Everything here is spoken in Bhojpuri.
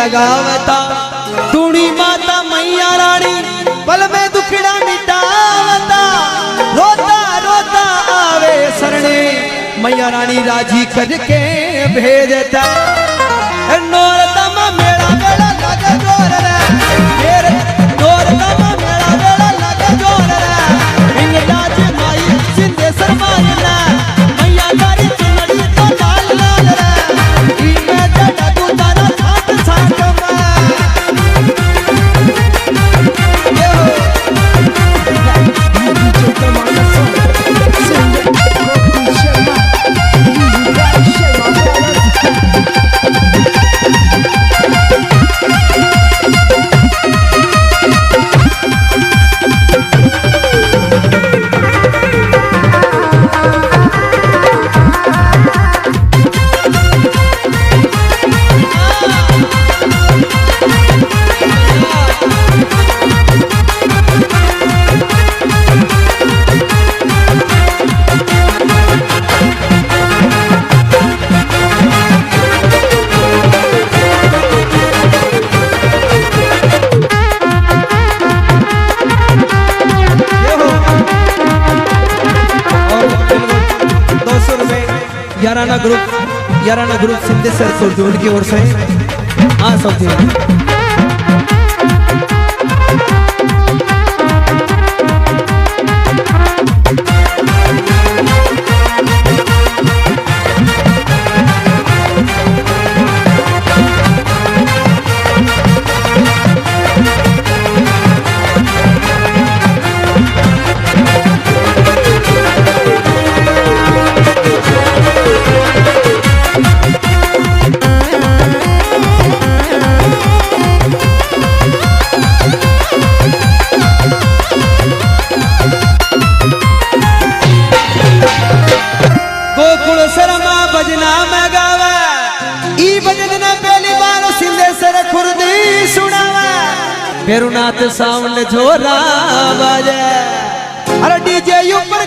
लगावता तूणी माता मैया रानी पल में दुखड़ा मिटावता रोता रोता आवे सरणे मैया रानी राजी करके भेजता नौरता में मेला मेला लगे जोर रे मेरे नौरता में मेला मेला लगे जोर रे इंगलाज माई सिंधेश्वर माई ना मैया तारी चुनरी तो लाल लाल रे इमे जड़ा तू तारा साथ साथ याराना ग्रुप सिंधेश्वर सोजोड़ की ओर से आ सकते हैं। फेरुनाथ साउंड झोरा बाजे अरे डीजे ऊपर